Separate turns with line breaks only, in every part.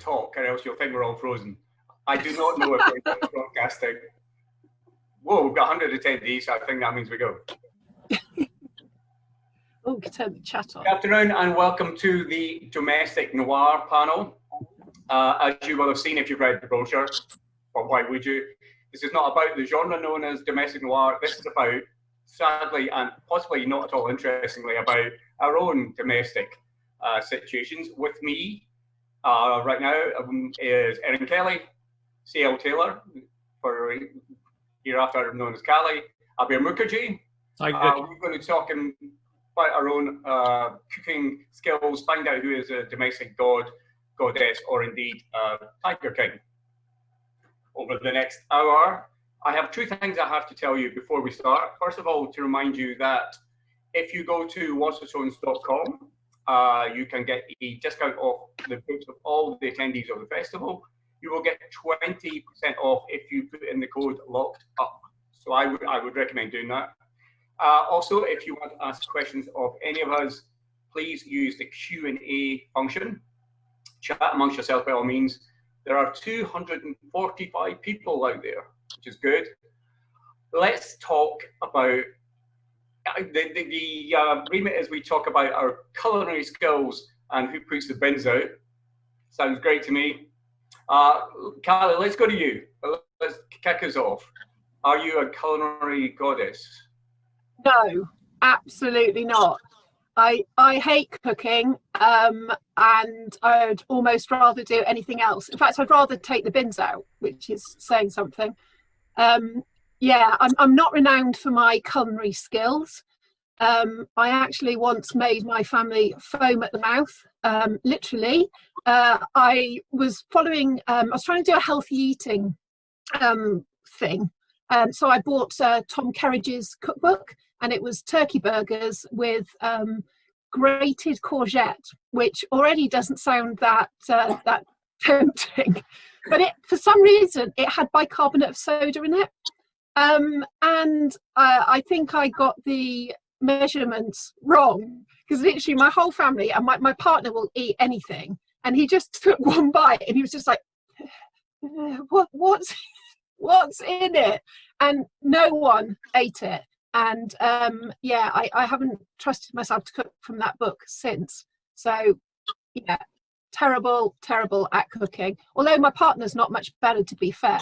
talk, or else you'll think we're all frozen. I do not know if we're broadcasting. Whoa, we've got 100 attendees, so I think that means we go.
Oh, can turn the chat on.
Good afternoon and welcome to the Domestic Noir panel. As you will have seen if you've read the brochure, but why would you? This is not about the genre known as Domestic Noir. This is about, sadly and possibly not at all interestingly, about our own domestic situations. With me right now is Erin Kelly, C.L. Taylor, for hereafter known as Callie, Abir Mukherjee. We're going to talk about our own cooking skills, find out who is a domestic god, goddess, or indeed Tiger King. Over the next hour, I have two things I have to tell you before we start. First of all, to remind you that if you go to whatsastones.com, you can get a discount off the books of all the attendees of the festival. You will get 20% off if you put in the code locked up. So I would recommend doing that. Also, if you want to ask questions of any of us, please use the Q&A function. Chat amongst yourself by all means. There are 245 people out there, which is good. Let's talk about the remit as we talk about our culinary skills and who puts the bins out. Sounds great to me. Callie, let's go to you. Let's kick us off. Are you a culinary goddess?
No, absolutely not. I hate cooking, and I'd almost rather do anything else. In fact, I'd rather take the bins out, which is saying something. Yeah, I'm not renowned for my culinary skills. I actually once made my family foam at the mouth, literally. I was following, I was trying to do a healthy eating thing. So I bought Tom Kerridge's cookbook, and it was turkey burgers with grated courgette, which already doesn't sound that tempting. But for some reason, it had bicarbonate of soda in it. And I think I got the measurements wrong, because literally my whole family and my partner will eat anything. And he just took one bite and he was just like, what's in it? And no one ate it. And yeah, I haven't trusted myself to cook from that book since. So yeah, terrible at cooking. Although my partner's not much better, to be fair.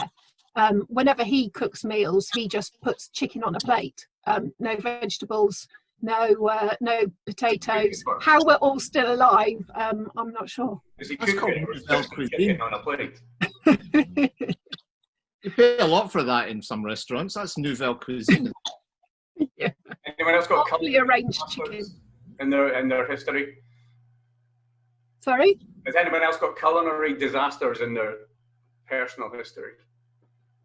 Whenever he cooks meals, he just puts chicken on a plate. No vegetables, no potatoes. How we're all still alive, I'm not sure.
Does he cook chicken on a plate?
You pay a lot for that in some restaurants. That's nouvelle cuisine.
Yeah.
Anyone else got
properly arranged chicken
in their history?
Sorry?
Has anyone else got culinary disasters in their personal history?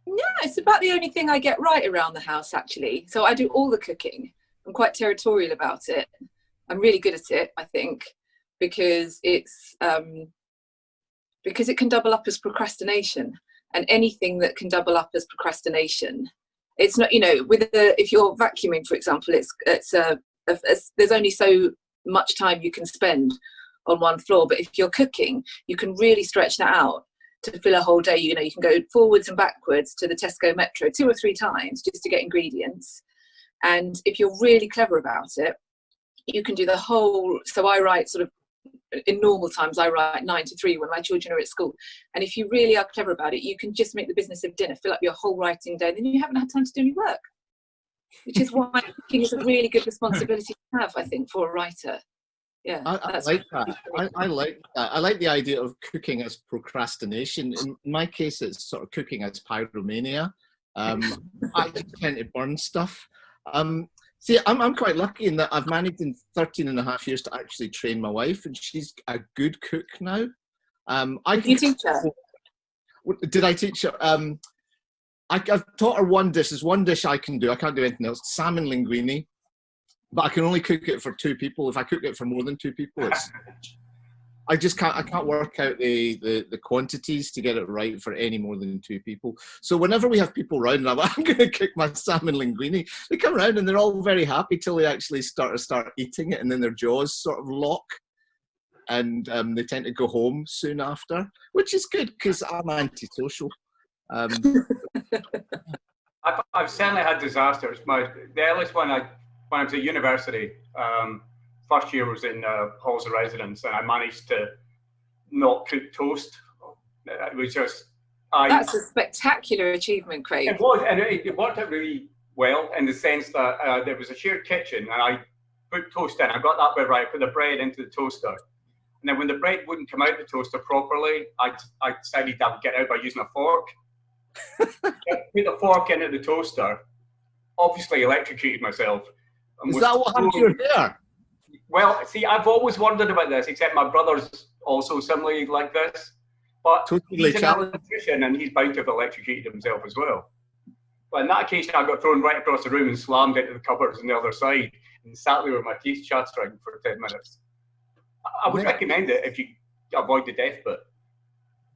Yeah, it's about the only thing I get right around the house, actually. So I do all the cooking. I'm quite territorial about it. I'm really good at it, I think, because it's because it can double up as procrastination, and anything that can double up as procrastination, it's not, you know, if you're vacuuming, for example, there's only so much time you can spend on one floor, but if you're cooking, you can really stretch that out to fill a whole day. You know, you can go forwards and backwards to the Tesco Metro 2 or 3 times just to get ingredients. And if you're really clever about it, you can do the whole. So I write sort of, in normal times, I write 9 to 3 when my children are at school. And if you really are clever about it, you can just make the business of dinner, fill up your whole writing day, then you haven't had time to do any work. Which is why cooking is a really good responsibility to have, I think, for a writer. Yeah,
I like that. I like that. I like the idea of cooking as procrastination. In my case, it's sort of cooking as pyromania. I tend to burn stuff. See, I'm quite lucky in that I've managed in 13 and a half years to actually train my wife, and she's a good cook now.
Did you teach her?
Did I teach her? I've taught her one dish. There's one dish I can do. I can't do anything else. Salmon linguine. But I can only cook it for 2 people. If I cook it for more than 2 people, I can't work out the quantities to get it right for any more than 2 people. So whenever we have people round, I'm going to cook my salmon linguine. They come around and they're all very happy till they actually start eating it, and then their jaws sort of lock. and they tend to go home soon after, which is good because I'm antisocial.
I've certainly had disasters. The earliest one, when I was at university, first year was in halls of residence, and I managed to not cook toast. It was just...
That's a spectacular achievement, Craig.
It was, and it worked out really well in the sense that there was a shared kitchen, and I put toast in. I got that bit right. I put the bread into the toaster. And then when the bread wouldn't come out the toaster properly, I decided I would get out by using a fork. Put the fork into the toaster, obviously electrocuted myself.
Is that what happened to your hair?
Well, see, I've always wondered about this, except my brother's also similarly like this. But he's an electrician and he's bound to have electrocuted himself as well. But in that occasion, I got thrown right across the room and slammed into the cupboards on the other side and sat there with my teeth chattering for 10 minutes. I would recommend it if you avoid the death bit.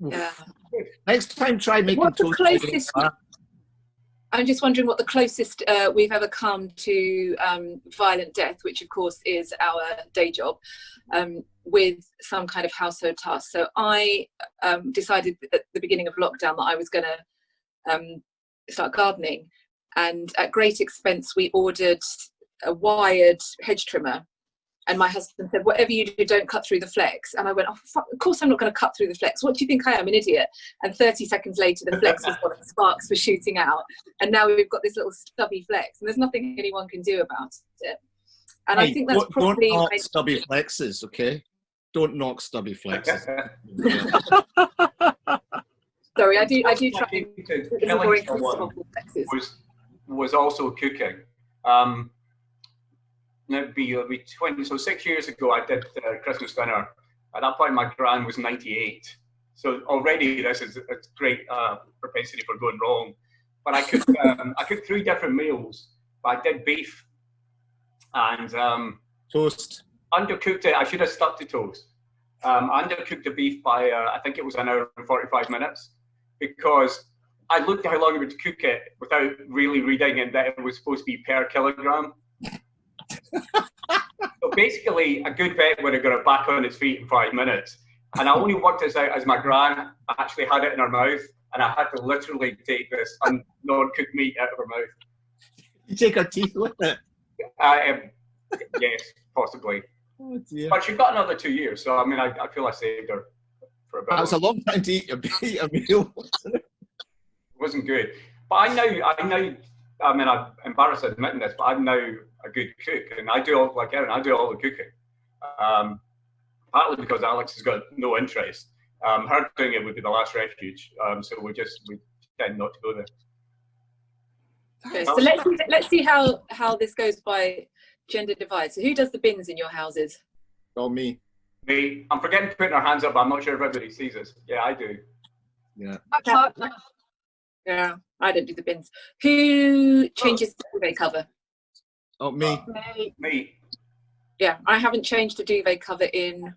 Yeah.
Next time, try making toast.
I'm just wondering what the closest we've ever come to violent death, which of course is our day job, with some kind of household task. So I decided at the beginning of lockdown that I was going to start gardening, and at great expense we ordered a wired hedge trimmer. And my husband said, whatever you do, don't cut through the flex. And I went, oh, fuck, of course I'm not going to cut through the flex. What do you think I am, an idiot? And 30 seconds later, the flex was what the sparks were shooting out. And now we've got this little stubby flex. And there's nothing anyone can do about it. And I think that's probably...
Don't knock stubby flexes, okay? Don't knock stubby flexes.
Sorry, I do try to...
Was also cooking. It'd be 20, so 6 years ago I did Christmas dinner. At that point my gran was 98. So already this is a great propensity for going wrong. But I cooked 3 different meals. I did beef and
toast.
Undercooked it. I should have stuck to toast. Undercooked the beef by I think it was an hour and 45 minutes, because I looked at how long it would cook it without really reading it that it was supposed to be per kilogram. So basically, a good vet would have got it back on its feet in 5 minutes. And I only worked this out as my gran actually had it in her mouth, and I had to literally take this non-cooked meat out of her mouth.
You take her teeth with it?
Yes, possibly.
Oh, dear.
But she got another 2 years, so I mean, I feel I saved her for a bit.
That was a long time to eat a meal, wasn't it?
It wasn't good. But I mean, I'm embarrassed admitting this, but I'm now a good cook, and I do all, like Erin, I do all the cooking. Partly because Alex has got no interest. Her doing it would be the last refuge, so we tend not to go there.
Okay, so let's see how this goes by gender divide. So who does the bins in your houses?
Oh, me.
Me. I'm forgetting to put our hands up, but I'm not sure if everybody sees us. Yeah, I do.
Yeah.
Yeah, I don't do the bins. Who changes the duvet cover?
Oh, me.
Me.
Yeah, I haven't changed a duvet cover in...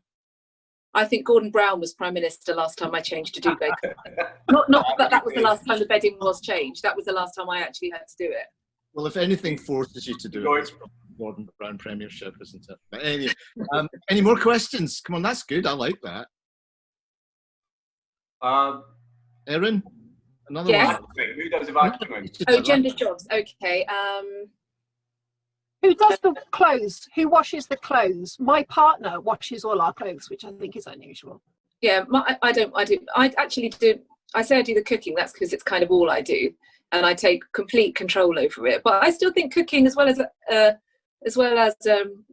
I think Gordon Brown was Prime Minister last time I changed a duvet cover. Not that was the last time the bedding was changed. That was the last time I actually had to do it.
Well, if anything forces you to do it, it's Gordon Brown Premiership, isn't it? But anyway, any more questions? Come on, that's good. I like that. Erin? Another one.
Who does the vacuuming?
Oh, gender jobs. Okay.
Who does the clothes? Who washes the clothes? My partner washes all our clothes, which I think is unusual.
Yeah, I do. I actually do. I say I do the cooking. That's because it's kind of all I do, and I take complete control over it. But I still think cooking, as well as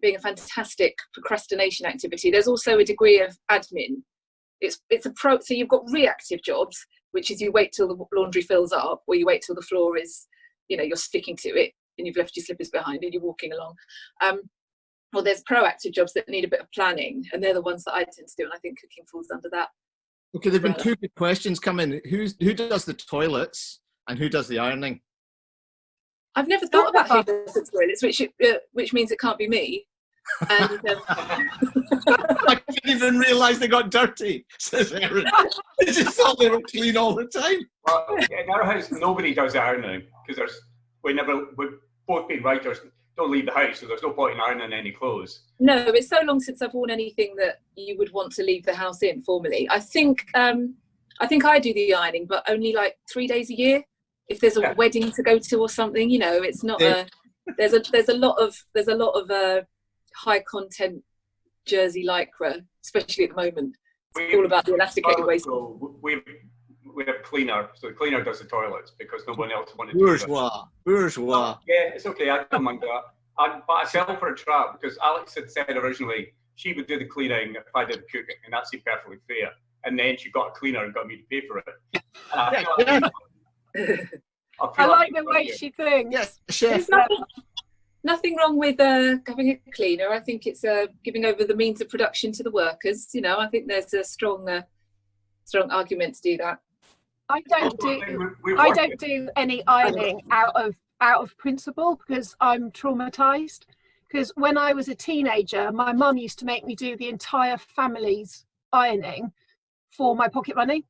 being a fantastic procrastination activity, there's also a degree of admin. It's so you've got reactive jobs, which is you wait till the laundry fills up, or you wait till the floor is, you're sticking to it and you've left your slippers behind and you're walking along. Well, there's proactive jobs that need a bit of planning, and they're the ones that I tend to do, and I think cooking falls under that.
Okay, there've been 2 good questions coming. Who does the toilets and who does the ironing?
I've never thought about who does the toilets, which means it can't be me. And
I didn't even realise they got dirty, says Erin. I just thought they were clean all the time.
Well, in our house, nobody does ironing because we've both been writers. don't leave the house, so there's no point in ironing any clothes.
No, it's so long since I've worn anything that you would want to leave the house in formally. I think I do the ironing, but only like 3 days a year. If there's a wedding to go to or something, you know, it's not there's a lot of high content jersey lycra, especially at the moment. It's all about the elasticated waist.
So we have a cleaner, so the cleaner does the toilets because no one else wanted to do that.
Bourgeois.
Yeah, it's okay, I don't mind that. But I fell for a trap because Alex had said originally she would do the cleaning if I did the cooking, and that seemed perfectly fair. And then she got a cleaner and got me to pay for it. And
I like the way she thinks.
Yes, chef.
There's nothing wrong with having a cleaner. I think it's giving over the means of production to the workers. You know, I think there's a strong argument to do that.
I don't do any ironing out of principle because I'm traumatized. Because when I was a teenager, my mum used to make me do the entire family's ironing for my pocket money.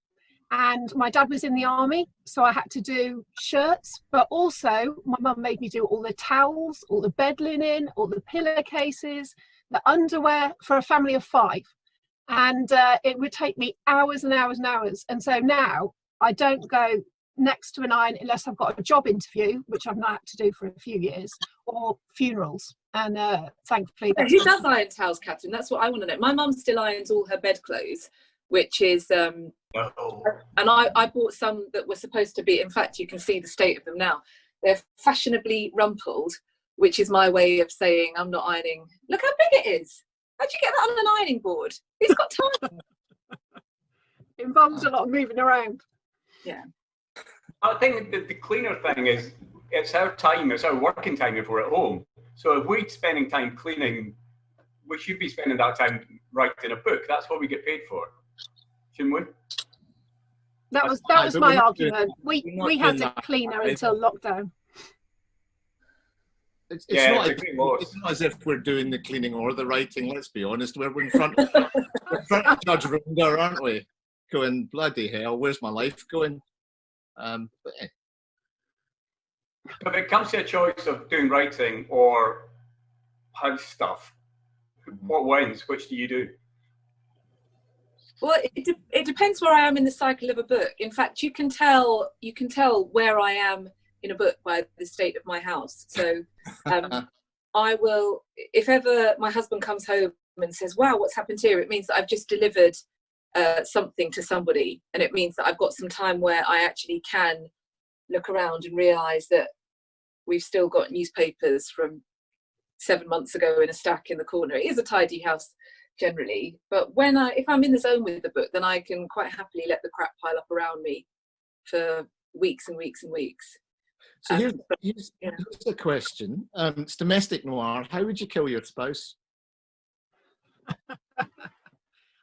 And my dad was in the army, so I had to do shirts, but also my mum made me do all the towels, all the bed linen, all the pillowcases, the underwear for a family of 5. And it would take me hours and hours and hours. And so now I don't go next to an iron unless I've got a job interview, which I've not had to do for a few years, or funerals. And thankfully...
Who does iron towels, Catherine? That's what I want to know. My mum still irons all her bedclothes, which is... And I bought some that were supposed to be, in fact, you can see the state of them now. They're fashionably rumpled, which is my way of saying I'm not ironing. Look how big it is. How'd you get that on an ironing board? Who's got time?
It involves a lot of moving around.
Yeah.
I think the cleaner thing is, it's our time, it's our working time if we're at home. So if we're spending time cleaning, we should be spending that time writing a book. That's what we get paid for. Shouldn't we?
That was my argument. We had a cleaner until lockdown.
It's not as if we're doing the cleaning or the writing. Let's be honest. We're in front of Judge Ronda, aren't we? Going, bloody hell, where's my life going?
If it comes to a choice of doing writing or house stuff, what wins? Which do you do?
Well, it depends where I am in the cycle of a book. In fact, you can tell where I am in a book by the state of my house. So I will, if ever my husband comes home and says, wow, what's happened here? It means that I've just delivered something to somebody. And it means that I've got some time where I actually can look around and realise that we've still got newspapers from 7 months ago in a stack in the corner. It is a tidy house generally, but if I'm in the zone with the book, then I can quite happily let the crap pile up around me for weeks and weeks and weeks.
So here's a question. It's domestic noir. How would you kill your spouse?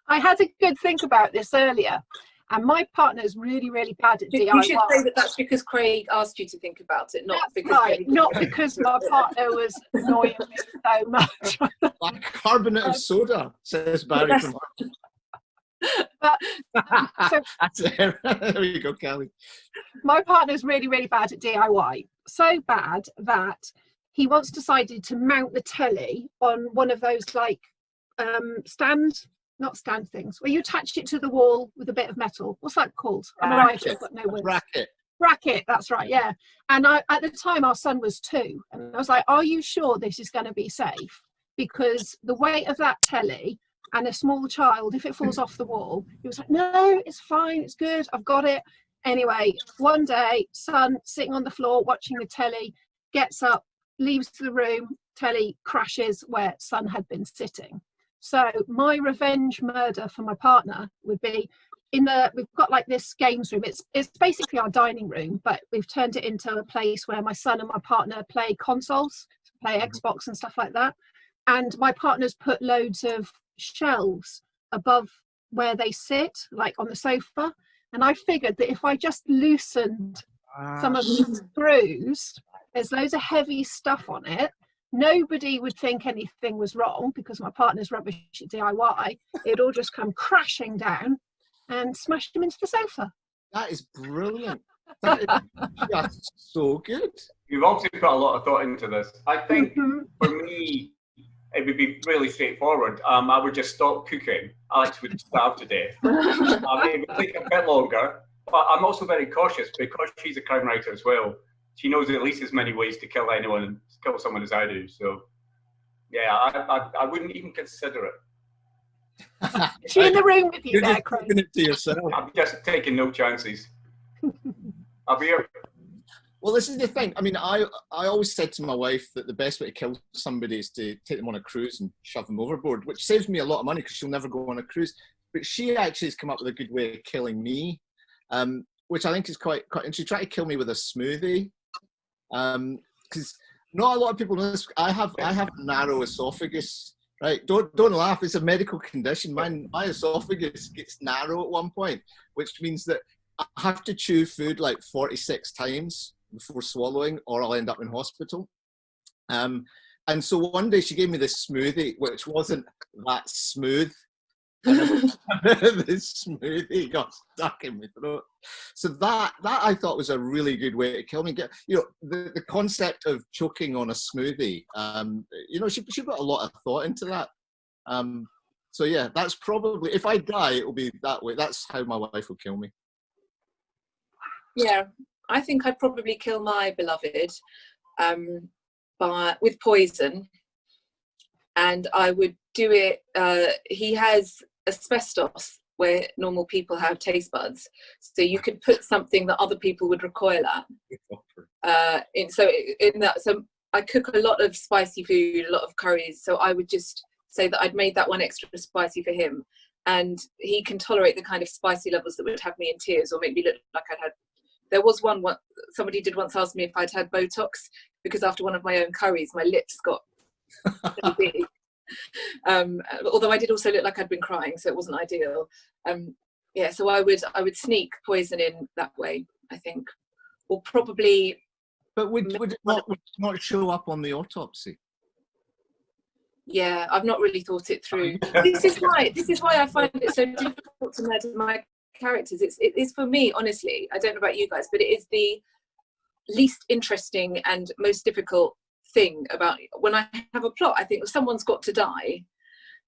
I had a good think about this earlier, and my partner's really, really bad at DIY.
You should say that that's because Craig asked you to think about it, not because
not because my partner was annoying me so much.
Like carbonate of soda, says Barry from
But,
there you go, Kelly.
My partner's really, really bad at DIY. So bad that he once decided to mount the telly on one of those like not stand things, where you attach it to the wall with a bit of metal. What's that called? I'm a writer, I've got no words. Bracket, that's right, yeah. And at the time, our son was 2. And I was like, are you sure this is going to be safe? Because the weight of that telly and a small child, if it falls off the wall, he was like, no, it's fine, it's good, I've got it. Anyway, one day, son sitting on the floor watching the telly, gets up, leaves the room, telly crashes where son had been sitting. So my revenge murder for my partner would be we've got like this games room. It's basically our dining room, but we've turned it into a place where my son and my partner play consoles, play Xbox and stuff like that. And my partner's put loads of shelves above where they sit, like on the sofa. And I figured that if I just loosened some of the screws, there's loads of heavy stuff on it. Nobody would think anything was wrong because my partner's rubbish at DIY. It'd all just come crashing down and smash him into the sofa.
That is brilliant. That's so good.
You've obviously put a lot of thought into this. I think for me, it would be really straightforward. I would just stop cooking. Alex would starve to death. It would take a bit longer, but I'm also very cautious because she's a crime writer as well. She knows at least as many ways to kill anyone and kill someone as I do. So, yeah, I wouldn't even consider it.
Is she in the room with you
You're
there,
just
Craig?
keeping it to yourself.
I'm just taking no chances. Abir?
Well, this is the thing. I mean, I always said to my wife that the best way to kill somebody is to take them on a cruise and shove them overboard, which saves me a lot of money because she'll never go on a cruise. But she actually has come up with a good way of killing me, which I think is quite. And she tried to kill me with a smoothie, because not a lot of people know this. I have narrow esophagus. Right? Don't laugh. It's a medical condition. My esophagus gets narrow at one point, which means that I have to chew food like 46 times before swallowing, or I'll end up in hospital. And so one day she gave me this smoothie, which wasn't that smooth. This smoothie got stuck in my throat. So that I thought was a really good way to kill me. The concept of choking on a smoothie. She put a lot of thought into that. So yeah, that's probably, if I die, it will be that way. That's how my wife will kill me.
Yeah, I think I'd probably kill my beloved with poison, and I would do it. He has asbestos where normal people have taste buds, so you could put something that other people would recoil at. So I cook a lot of spicy food, a lot of curries. So I would just say that I'd made that one extra spicy for him, and he can tolerate the kind of spicy levels that would have me in tears or make me look like I'd had. There was one somebody did once ask me if I'd had Botox, because after one of my own curries, my lips got really big. Although I did also look like I'd been crying, so it wasn't ideal. So I would sneak poison in that way, I think, or probably.
But would it not show up on the autopsy?
Yeah, I've not really thought it through. This is why I find it so difficult to murder my characters. It is for me, honestly. I don't know about you guys, but it is the least interesting and most difficult thing about when I have a plot. I think, well, someone's got to die,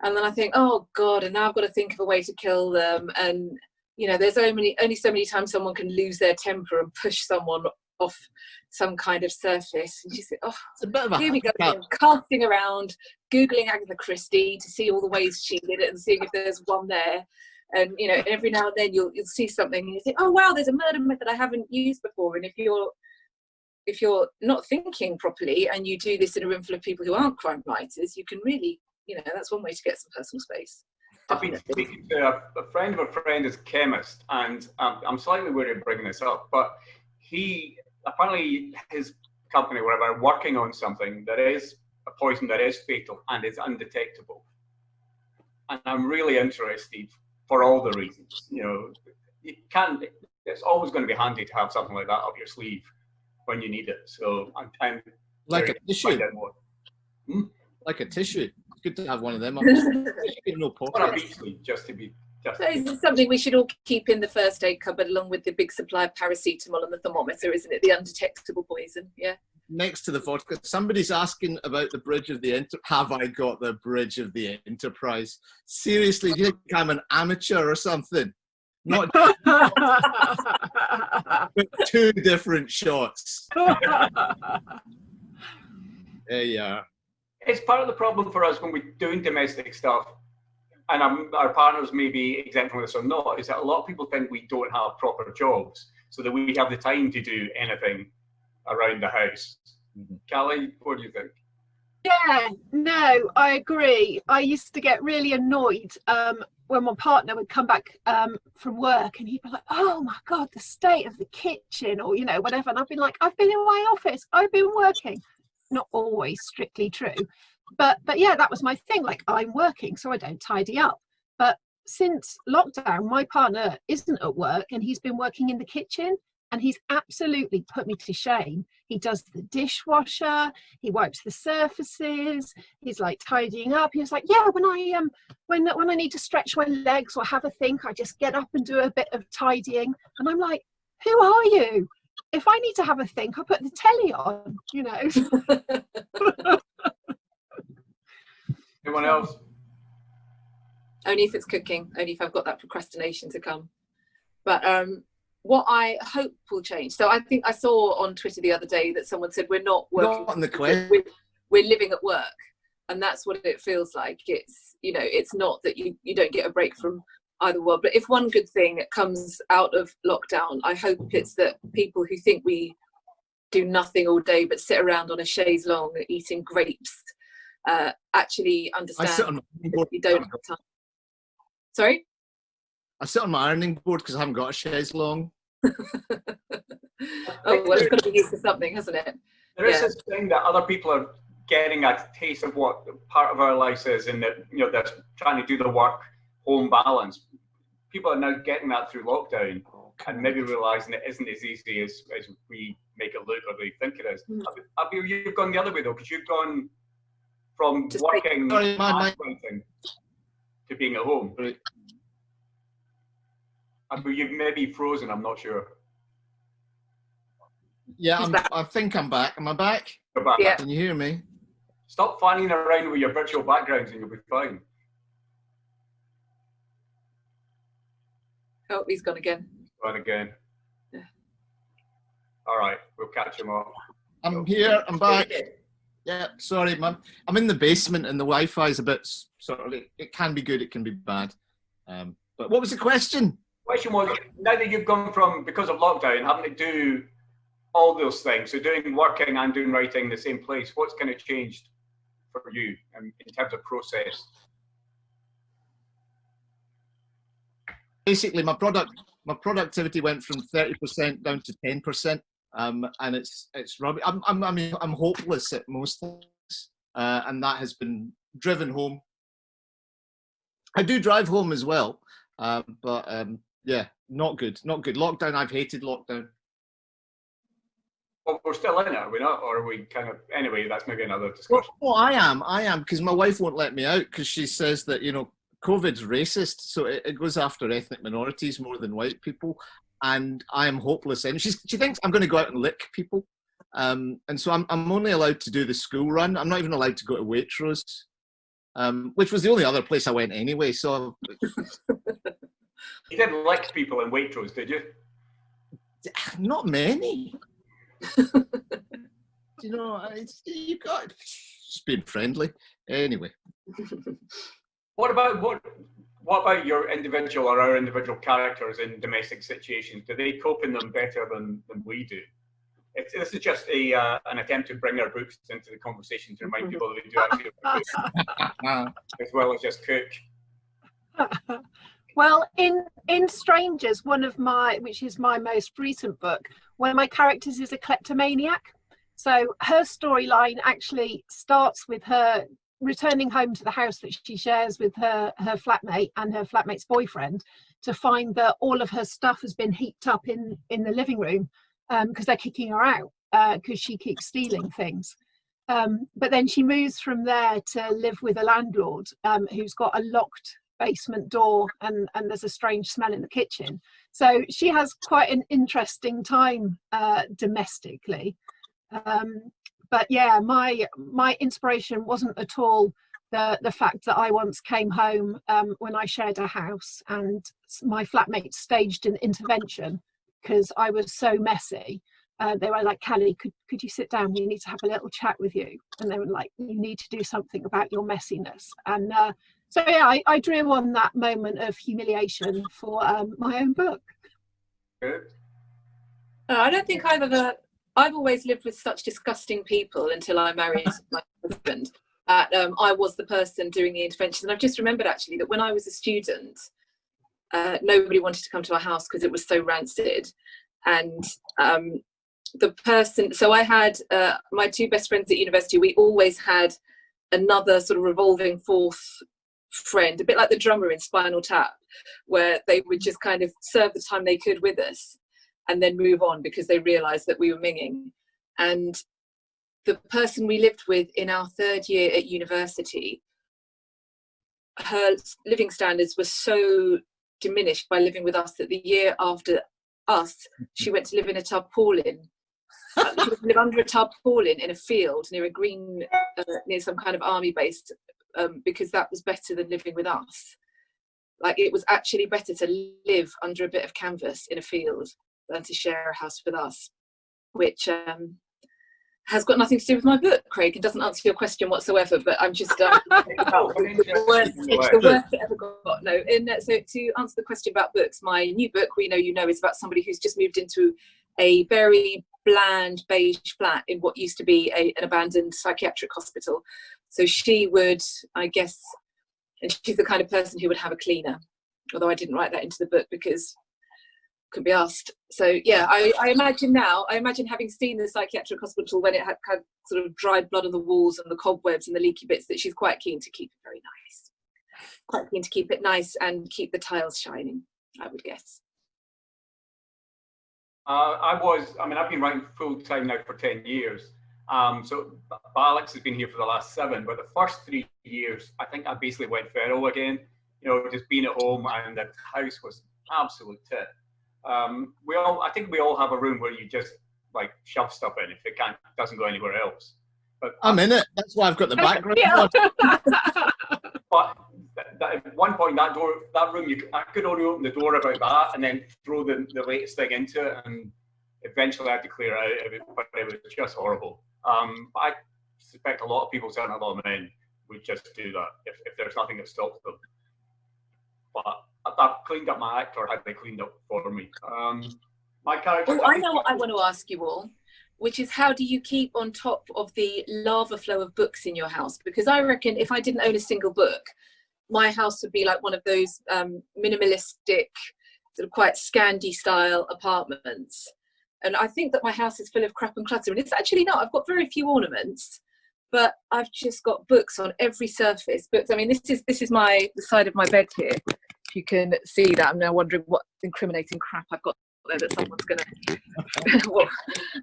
and then I think, oh God, and now I've got to think of a way to kill them. And there's only so many times someone can lose their temper and push someone off some kind of surface. And you say, oh,
it's a bit of a
here we go again, casting around, googling Agatha Christie to see all the ways she did it and seeing if there's one there. And every now and then you'll see something and you think, oh wow, there's a murder method I haven't used before. And if you're not thinking properly and you do this in a room full of people who aren't crime writers, you can really, that's one way to get some personal space.
I've been speaking to a friend of a friend is a chemist, and I'm slightly worried of bringing this up, but he apparently, his company, whatever, are working on something that is a poison that is fatal and is undetectable. And I'm really interested for all the reasons. It's always going to be handy to have something like that up your sleeve when you need it. So I'm
like a tissue. Like a tissue. It's good to have one of them. No pocket.
On a beach sleeve, just to be. So
it's something we should all keep in the first aid cupboard, along with the big supply of paracetamol and the thermometer, isn't it? The undetectable poison. Yeah.
Next to the vodka, somebody's asking about the bridge of the Have I got the bridge of the Enterprise? Seriously, do you think I'm an amateur or something? Not with two different shots. There you are.
It's part of the problem for us when we're doing domestic stuff, and our partners may be exempt from this or not, is that a lot of people think we don't have proper jobs, so that we have the time to do anything around the house. Callie, what do you think?
Yeah, no, I agree. I used to get really annoyed when my partner would come back from work and he'd be like, oh my God, the state of the kitchen, or whatever. And I've been like, I've been in my office, I've been working. Not always strictly true, but yeah, that was my thing. Like, I'm working, so I don't tidy up. But since lockdown, my partner isn't at work and he's been working in the kitchen, and he's absolutely put me to shame. He does the dishwasher, he wipes the surfaces, he's like tidying up. He was like, yeah, when I need to stretch my legs or have a think, I just get up and do a bit of tidying. And I'm like, who are you? If I need to have a think, I put the telly on, you know.
Anyone else?
Only if it's cooking, only if I've got that procrastination to come. But what I hope will change. So I think I saw on Twitter the other day that someone said we're not working.
Not on the quiz.
We're living at work, and that's what it feels like. It's, you know, it's not that you don't get a break from either world. But if one good thing comes out of lockdown, I hope it's that people who think we do nothing all day but sit around on a chaise longue eating grapes actually understand that you don't have time. Sorry?
I sit on my ironing board because I haven't got a chaise longue.
Oh, well, it's got to be used to something, hasn't it?
There is this thing that other people are getting a taste of what part of our lives is, and that, you know, that's trying to do the work-home balance. People are now getting that through lockdown, and maybe realising it isn't as easy as we make it look or they think it is. Abir, you've gone the other way though, because you've gone from
Just
working
Sorry,
and writing to being at home.
Right.
Abir, you've maybe frozen, I'm not sure.
Yeah, I think I'm back. Am I back?
You're back.
Yeah.
Can you hear me?
Stop fanning around with your virtual backgrounds and you'll be fine.
Oh, he's gone again.
Gone again.
Yeah.
All right, we'll catch him up.
I'm here. I'm back. Yeah, sorry, man. I'm in the basement and the Wi-Fi is a bit sort of. It can be good. It can be bad. But what was the question?
Question was, now that you've gone from, because of lockdown, having to do all those things, so doing working and doing writing in the same place, what's kind of changed for you in terms of process?
Basically, my productivity went from 30% down to 10%, and it's rubbish. I'm hopeless at most things, and that has been driven home. I do drive home as well, but yeah, not good. Lockdown, I've hated lockdown.
Well, we're still in it, are we not? Or are we kind of, anyway, that's maybe another discussion.
Well, I am, because my wife won't let me out because she says that, you know, COVID's racist, so it goes after ethnic minorities more than white people, and I am hopeless. And she thinks I'm going to go out and lick people, and so I'm only allowed to do the school run. I'm not even allowed to go to Waitrose, which was the only other place I went anyway. So
You didn't lick people in Waitrose, did you?
not many. You know, you got just being friendly. Anyway.
What about your individual or our individual characters in domestic situations? Do they cope in them better than we do? This is just an attempt to bring our books into the conversation to remind people that we do actually have books, as well as just cook.
Well, in Strangers, which is my most recent book, one of my characters is a kleptomaniac. So her storyline actually starts with her returning home to the house that she shares with her flatmate and her flatmate's boyfriend, to find that all of her stuff has been heaped up in the living room because they're kicking her out because she keeps stealing things. But then she moves from there to live with a landlord who's got a locked basement door and there's a strange smell in the kitchen. So she has quite an interesting time domestically. But yeah, my inspiration wasn't at all the fact that I once came home when I shared a house and my flatmates staged an intervention because I was so messy. They were like, Callie, could you sit down? We need to have a little chat with you. And they were like, you need to do something about your messiness. And so yeah, I drew on that moment of humiliation for my own book.
Good.
I don't think I've always lived with such disgusting people until I married my husband. I was the person doing the interventions. And I've just remembered actually that when I was a student, nobody wanted to come to our house because it was so rancid. And the person, so I had my two best friends at university, we always had another sort of revolving fourth friend, a bit like the drummer in Spinal Tap, where they would just kind of serve the time they could with us and then move on because they realised that we were minging. And the person we lived with in our third year at university, her living standards were so diminished by living with us that the year after us, she went to live in a tarpaulin. She went to live under a tarpaulin in a field near a green, near some kind of army base, because that was better than living with us. Like, it was actually better to live under a bit of canvas in a field than to share a house with us, which has got nothing to do with my book, Craig, and doesn't answer your question whatsoever, but I'm just it's the worst it ever got. No, so to answer the question about books, my new book, We Know You Know, is about somebody who's just moved into a very bland beige flat in what used to be an abandoned psychiatric hospital. So she would, I guess, and she's the kind of person who would have a cleaner, although I didn't write that into the book because could be asked. So yeah, I imagine having seen the psychiatric hospital when it had sort of dried blood on the walls and the cobwebs and the leaky bits, that she's quite keen to keep it very nice. Quite keen to keep it nice and keep the tiles shining, I would guess.
I've been writing full time now for 10 years. So Alex has been here for the last 7, but the first 3 years, I think I basically went feral again. Just being at home, and the house was absolute tit. I think we all have a room where you just like shove stuff in if it doesn't go anywhere else. But
I'm in it. That's why I've got the background.
But at one point, that room, I could only open the door about that and then throw the latest thing into it, and eventually I had to clear out of it, but it was just horrible. I suspect a lot of people, certainly a lot of men, would just do that if there's nothing that stops them. But I've cleaned up my act, or had they cleaned up for me. My character.
Oh, I know what I want to ask you all, which is, how do you keep on top of the lava flow of books in your house? Because I reckon if I didn't own a single book, my house would be like one of those minimalistic, sort of quite Scandi style apartments. And I think that my house is full of crap and clutter, and it's actually not. I've got very few ornaments, but I've just got books on every surface. Books. I mean, this is the side of my bed here. If you can see that, I'm now wondering what incriminating crap I've got there that someone's going to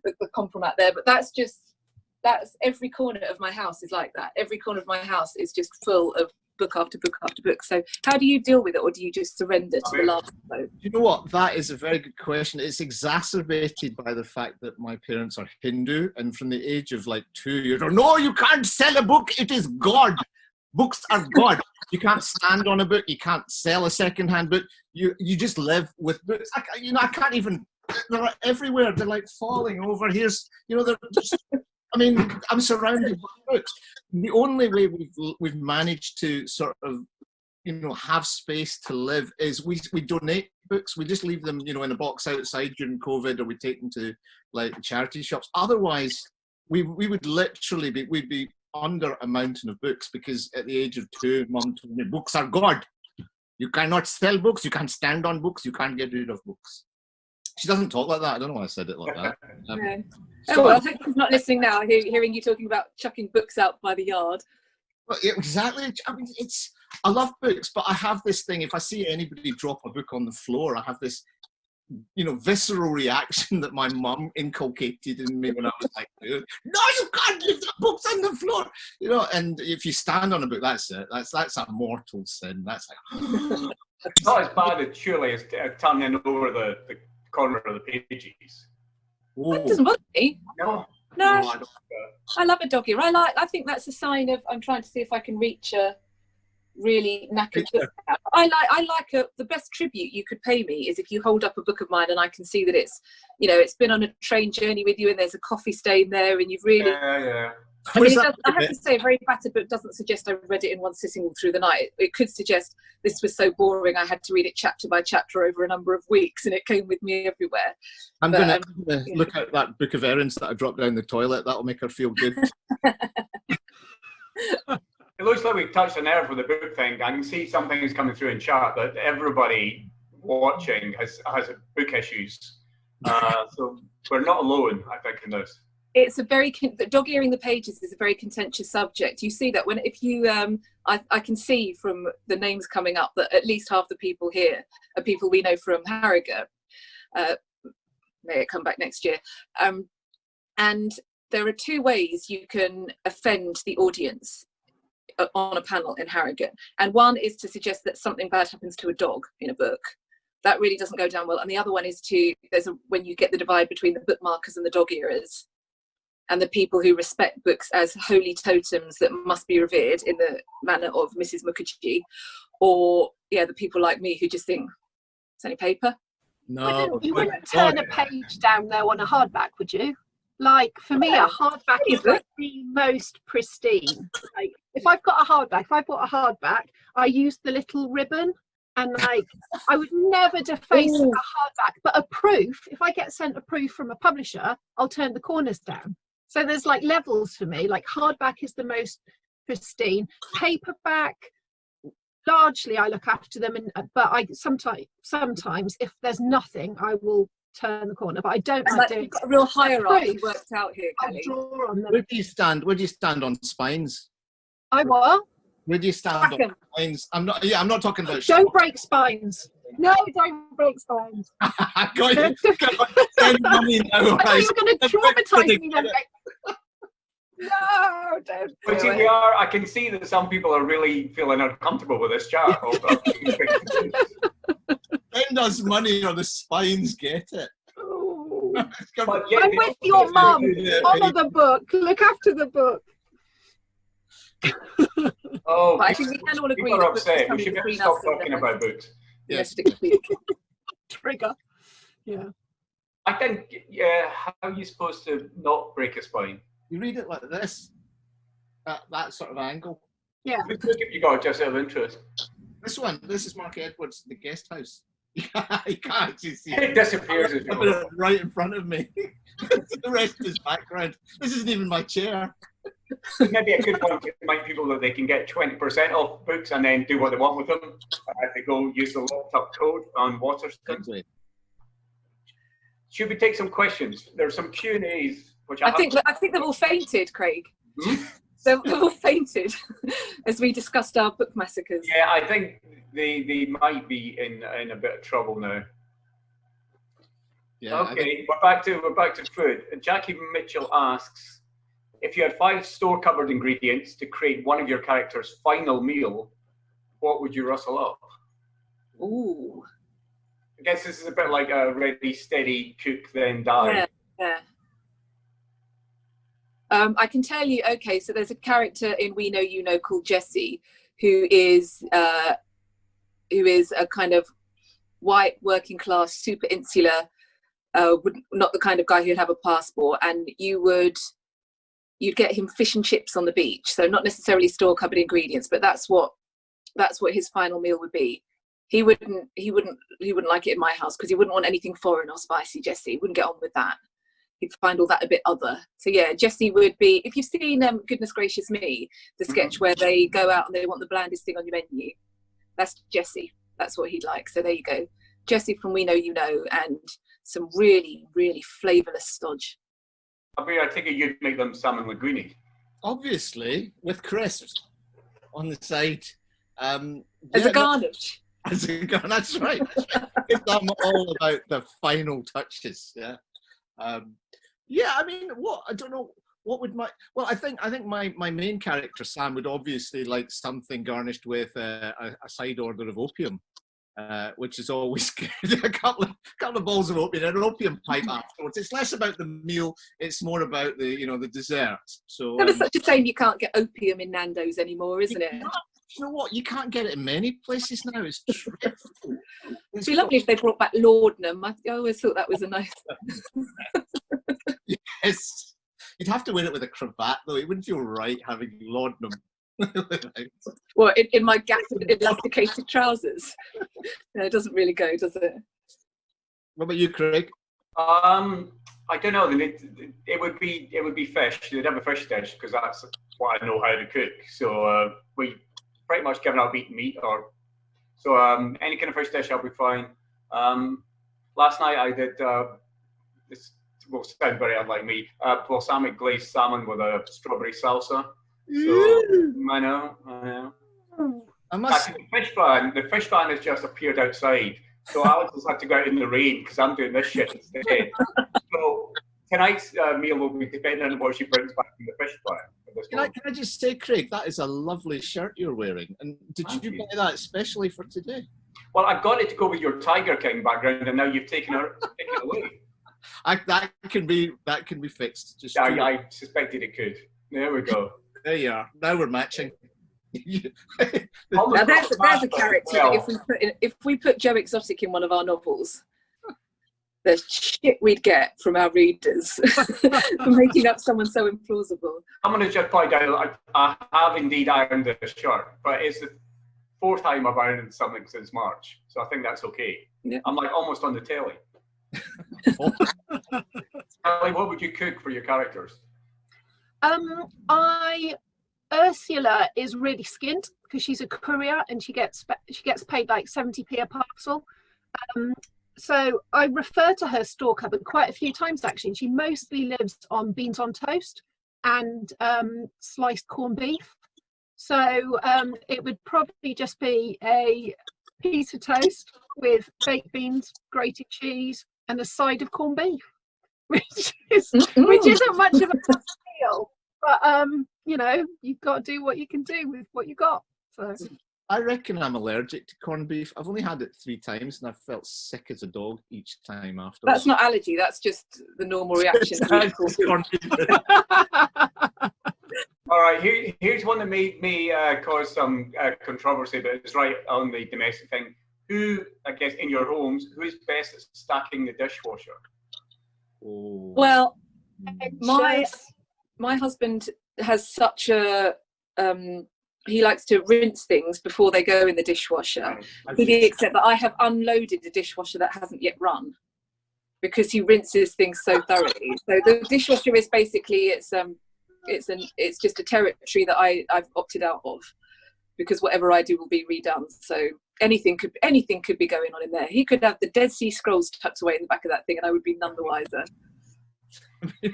the compromat there. But that's every corner of my house is like that. Every corner of my house is just full of book after book after book. So how do you deal with it, or do you just surrender to the last flow?
You know what? That is a very good question. It's exacerbated by the fact that my parents are Hindu, and from the age of like 2 years, no, you can't sell a book. It is God. Books are God. You can't stand on a book. You can't sell a second-hand book. You just live with books. I can't even. They're everywhere. They're like falling over. They're just. I mean, I'm surrounded by books. The only way we've managed to sort of, have space to live is we donate books. We just leave them, in a box outside during COVID, or we take them to like charity shops. Otherwise, we would literally be under a mountain of books, because at the age of 2, Mum told me, books are God. You cannot sell books. You can't stand on books. You can't get rid of books. She doesn't talk like that. I don't know why I said it like that.
No. Oh, well, I hope she's not listening now, hearing you talking about chucking books out by the yard.
Well, exactly. I mean, I love books, but I have this thing. If I see anybody drop a book on the floor, I have this, visceral reaction that my mum inculcated in me when I was like, no, you can't leave the books on the floor. And if you stand on a book, that's it. That's a mortal sin. That's like...
It's not as bad as surely as turning over the corner of the pages.
That doesn't bother me.
No,
I love a dog ear. I think that's a sign of, I'm trying to see if I can reach a really knackered book. The best tribute you could pay me is if you hold up a book of mine and I can see that it's, it's been on a train journey with you, and there's a coffee stain there, and you've really.
Yeah.
I mean, I have to say, a very battered book doesn't suggest I read it in one sitting all through the night. It could suggest this was so boring I had to read it chapter by chapter over a number of weeks, and it came with me everywhere.
I'm going to look at that book of Erin's that I dropped down the toilet. That'll make her feel good.
It looks like we've touched a nerve with the book thing. I can see some things coming through in chat that everybody watching has book issues. So we're not alone, I think, in this.
It's a very dog earing the pages is a very contentious subject. You see that I can see from the names coming up that at least half the people here are people we know from Harrogate. May it come back next year. And there are 2 ways you can offend the audience on a panel in Harrogate, and one is to suggest that something bad happens to a dog in a book, That really doesn't go down well. And the other one is when you get the divide between the bookmarkers and the dog earers, and the people who respect books as holy totems that must be revered in the manner of Mrs. Mukherjee, or the people like me who just think it's only paper.
No,
you wouldn't turn a page down though on a hardback, would you? Like for me, a hardback is like the most pristine. Like if I've got a hardback, if I bought a hardback, I use the little ribbon, and like I would never deface a hardback. But a proof, if I get sent a proof from a publisher, I'll turn the corners down. So there's like levels for me. Like hardback is the most pristine. Paperback, largely I look after them, but I sometimes if there's nothing, I will turn the corner. But I don't like doing.
You've got a real hierarchy worked out here, Kelly.
Draw on them.
Where do you stand? Where do you stand on spines?
I what?
Where do you stand on spines? I'm not talking about.
Don't break spines. No, don't break spines.
I got you. Send money now.
I thought you were going to traumatise me. No, don't.
But see, I can see that some people are really feeling uncomfortable with this chat.
Send us money or the spines get it.
I'm with your mum. Follow the book. Look after the book.
I think we kind of want to agree
people are upset. We should maybe stop talking about books.
Yes.
Trigger. Yeah.
I think, how are you supposed to not break a spine?
You read it like this, that sort of angle.
Yeah.
Which book have you got, just out of interest?
This is Mark Edwards' The Guest House. You can't actually see
it. It disappears as
well. It right in front of me. The rest is background. This isn't even my chair.
Maybe a good one to remind people that they can get 20% off books and then do what they want with them. If they go use the locked up code on Waterston.
Exactly.
Should we take some questions? There's some Q&As. Which
I think they've all fainted, Craig. They've all fainted as we discussed our book massacres.
Yeah, I think they might be in a bit of trouble now.
Yeah.
Okay, we're back to food. Jackie Mitchell asks, if you had 5 store-cupboard ingredients to create one of your character's final meal, what would you rustle up?
Ooh.
I guess this is a bit like a ready, steady, cook, then die.
Yeah. I can tell you, okay, so there's a character in We Know You Know called Jesse, who is a kind of white, working class, super insular, not the kind of guy who'd have a passport, and you'd get him fish and chips on the beach. So not necessarily store cupboard ingredients, but that's what his final meal would be. He wouldn't like it in my house because he wouldn't want anything foreign or spicy. Jesse, he wouldn't get on with that. He'd find all that a bit other. So yeah, Jesse would be, if you've seen Goodness Gracious Me, the sketch where they go out and they want the blandest thing on your menu, that's Jesse. That's what he'd like. So there you go. Jesse from We Know You Know, and some really, really flavourless stodge.
Abir, I think you'd make them salmon linguine.
Obviously, with crisps on the side.
As a garnish.
That's right. I'm all about the final touches. Yeah. I mean, I don't know. What would I think my main character, Sam, would obviously like something garnished with a side order of opium, which is always good. a couple of bowls of opium and an opium pipe afterwards. It's less about the meal, it's more about the dessert. So
it's such a shame you can't get opium in Nando's anymore, isn't it?
You know what? You can't get it in many places now. It's dreadful.
It'd be lovely if they brought back laudanum. I always thought that was a nice.
Yes. You'd have to wear it with a cravat, though. It wouldn't feel right having laudanum.
Well, in my gathered elasticated trousers. No, it doesn't really go, does it?
What about you, Craig?
I don't know. It would be fish. They'd have a fish dish because that's what I know how to cook. So we pretty much given up eating meat, so any kind of fish dish I'll be fine. Last night I did this will sound very unlike me. Balsamic glazed salmon with a strawberry salsa. So I know. The fish fan has just appeared outside. So Alex has had to go out in the rain because I'm doing this shit instead. So tonight's meal will be depending on what she brings back from the fish pan.
Can I just say, Craig, that is a lovely shirt you're wearing. And did you buy that especially for today?
Well, I've got it to go with your Tiger King background, and now you've taken it away.
That can be fixed. Just
I suspected it could. There we go.
There you are. Now we're matching.
Now there's a character that if we put Joe Exotic in one of our novels, the shit we'd get from our readers for making up someone so implausible.
I'm going to just point out, I have indeed ironed this shirt, but it's the 4th time I've ironed something since March, so I think that's okay.
Yeah.
I'm like almost on the telly. Ellie, what would you cook for your characters?
Ursula is really skinned because she's a courier and she gets paid like 70p a parcel. So I refer to her store cupboard quite a few times actually. She mostly lives on beans on toast and sliced corned beef. So it would probably just be a piece of toast with baked beans, grated cheese, and a side of corned beef, which isn't much of a meal. But you know, you've got to do what you can do with what you got. So
I reckon I'm allergic to corned beef. I've only had it 3 times and I've felt sick as a dog each time after.
That's not allergy, that's just the normal reaction.
All right, here's one that made me cause some controversy, but it's right on the domestic thing. Who, I guess, in your homes, who is best at stacking the dishwasher?
Oh.
Well, my husband has such a he likes to rinse things before they go in the dishwasher, to the extent that I have unloaded a dishwasher that hasn't yet run because he rinses things so thoroughly. So the dishwasher is basically it's just a territory that I've opted out of because whatever I do will be redone. So anything could be going on in there. He could have the Dead Sea Scrolls tucked away in the back of that thing and I would be none the wiser.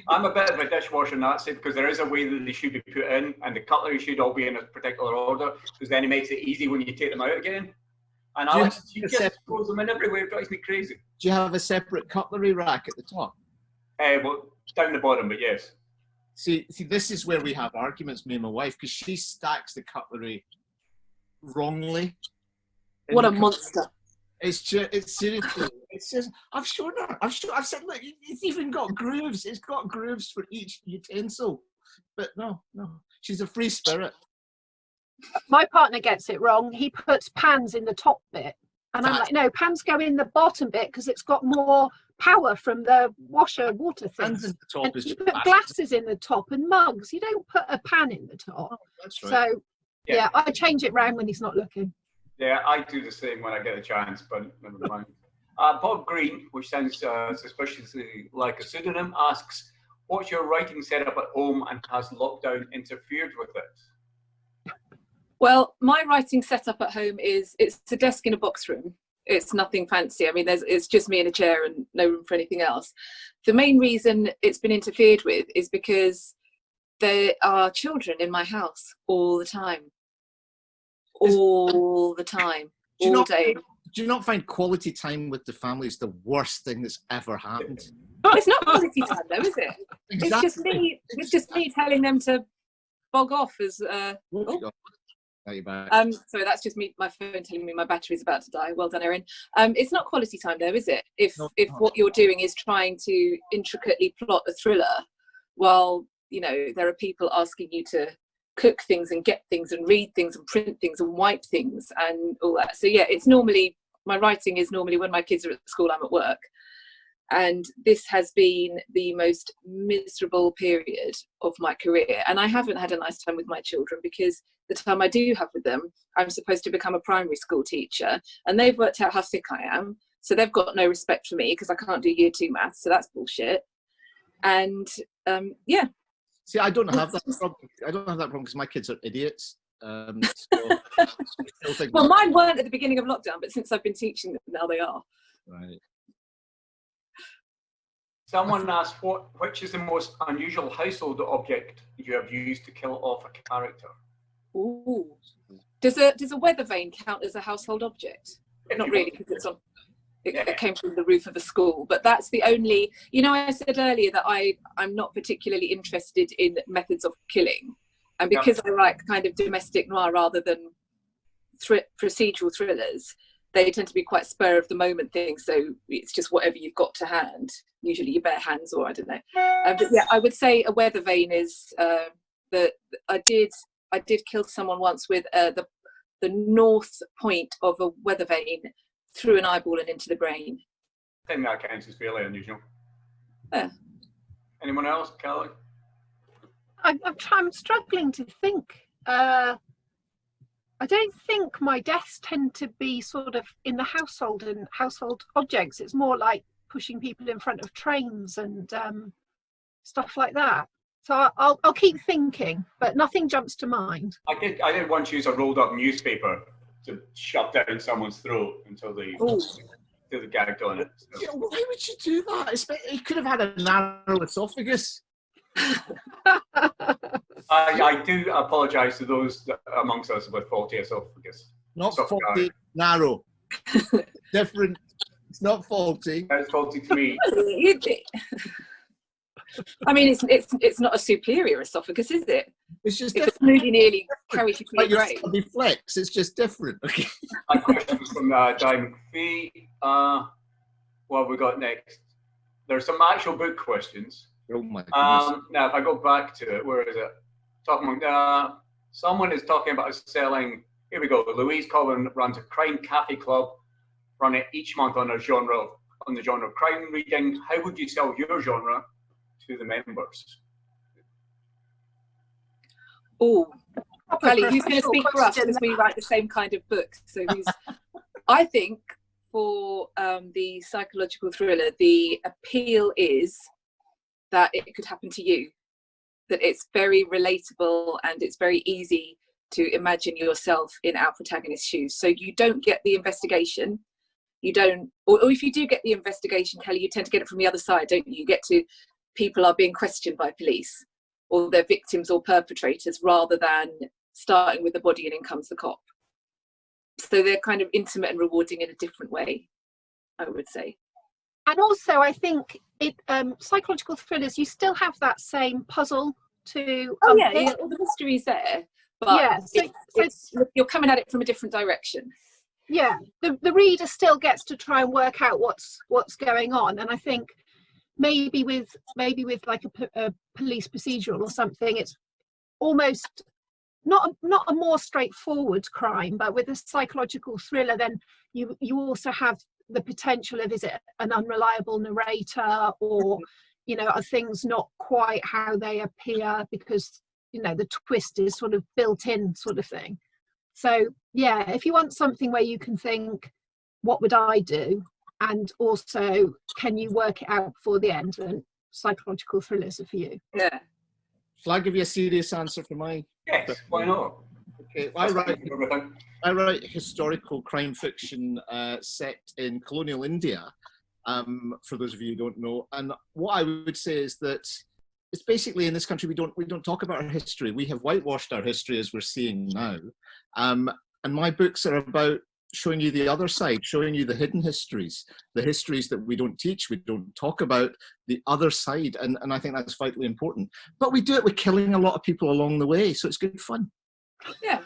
I'm a bit of a dishwasher Nazi because there is a way that they should be put in and the cutlery should all be in a particular order because then it makes it easy when you take them out again. And Alex, you just throws them in everywhere. It drives me crazy.
Do you have a separate cutlery rack at the top?
Well, down the bottom, but yes.
See, this is where we have arguments, me and my wife, because she stacks the cutlery wrongly.
What a monster!
It's seriously. It's just. I've shown her. I've said, look, it's even got grooves. It's got grooves for each utensil. But no, she's a free spirit.
My partner gets it wrong. He puts pans in the top bit, and I'm like, no, pans go in the bottom bit because it's got more power from the washer water things.
Pans in the top
and
is
you
just
put glasses in the top and mugs. You don't put a pan in the top.
Oh, that's right.
So yeah, I change it round when he's not looking.
Yeah, I do the same when I get a chance, but never mind. Bob Green, which sounds suspiciously like a pseudonym, asks, what's your writing setup at home and has lockdown interfered with it?
Well, my writing setup at home it's a desk in a box room. It's nothing fancy. I mean, it's just me in a chair and no room for anything else. The main reason it's been interfered with is because there are children in my house all the time. All the time. All day.
Do you not find quality time with the family is the worst thing that's ever happened?
It's not quality time though, is it?
Exactly.
It's just me telling them to bog off as sorry, that's just me, my phone telling me my battery's about to die. Well done, Erin. It's not quality time though, is it? If what you're doing is trying to intricately plot a thriller while, you know, there are people asking you to cook things and get things and read things and print things and wipe things and all that. So yeah, it's normally, my writing is normally when my kids are at school, I'm at work. And this has been the most miserable period of my career. And I haven't had a nice time with my children because the time I do have with them, I'm supposed to become a primary school teacher and they've worked out how thick I am. So they've got no respect for me because I can't do year 2 maths. So that's bullshit. And yeah.
See, I don't have that problem. I don't have that problem because my kids are idiots. So
well, mine weren't at the beginning of lockdown, but since I've been teaching them, now they are.
Right.
Someone asked, which is the most unusual household object you have used to kill off a character?
Ooh. Does a weather vane count as a household object? Not really, because it's on. It came from the roof of a school, but that's the only, you know, I said earlier that I'm not particularly interested in methods of killing. And because I write kind of domestic noir rather than procedural thrillers, they tend to be quite spur of the moment things. So it's just whatever you've got to hand, usually your bare hands, or I don't know. But yeah, I would say a weather vane is that I did kill someone once with the north point of a weather vane through an eyeball and into the brain.
I think that counts as fairly unusual.
Yeah.
Anyone else, Kelly?
I'm struggling to think. I don't think my deaths tend to be sort of in the household and household objects. It's more like pushing people in front of trains and stuff like that. So I'll keep thinking, but nothing jumps to mind.
I did once use a rolled up newspaper to shove down someone's throat until they gagged on it. So.
Yeah, why would you do that? You could have had a narrow esophagus.
I do apologise to those amongst us with faulty esophagus.
Not faulty, narrow. Different. It's not faulty.
It's faulty to me.
I mean, it's not a superior esophagus, is it?
It's just
it's really nearly carries you through
your
brain.
It reflects. It's just different. Okay.
My question was from Diamond McPhee. What have we got next? There's some actual book questions.
Oh my goodness.
Now, if I go back to it, where is it? Someone is talking about us selling. Here we go. Louise Colvin runs a crime cafe club, run it each month on the genre of crime reading. How would you sell your genre to the members?
Oh, Kelly, who's going to speak for us because we write the same kind of books? So I think for the psychological thriller, the appeal is that it could happen to you, that it's very relatable and it's very easy to imagine yourself in our protagonist's shoes. So you don't get the investigation, or if you do get the investigation, Kelly, you tend to get it from the other side, don't you? You get to people are being questioned by police, or they're victims or perpetrators, rather than starting with the body and in comes the cop. So they're kind of intimate and rewarding in a different way, I would say.
And also, I think psychological thrillers, you still have that same puzzle to
all the mystery's there, but
yeah,
you're coming at it from a different direction.
Yeah, the reader still gets to try and work out what's going on, and I think maybe with like a police procedural or something, it's almost not a more straightforward crime, but with a psychological thriller, then you also have the potential of, is it an unreliable narrator, or are things not quite how they appear because the twist is sort of built in, sort of thing. So yeah, if you want something where you can think, what would I do, and also can you work it out before the end, then psychological thrillers are for you.
Yeah.
Shall I give you a serious answer for mine?
Yes, why not?
Okay, I write historical crime fiction set in colonial India, for those of you who don't know. And what I would say is that it's basically, in this country, we don't talk about our history. We have whitewashed our history, as we're seeing now. And my books are about showing you the other side, showing you the hidden histories, the histories that we don't teach, we don't talk about, the other side. And I think that's vitally important. But we do it with killing a lot of people along the way, so it's good fun.
Yeah,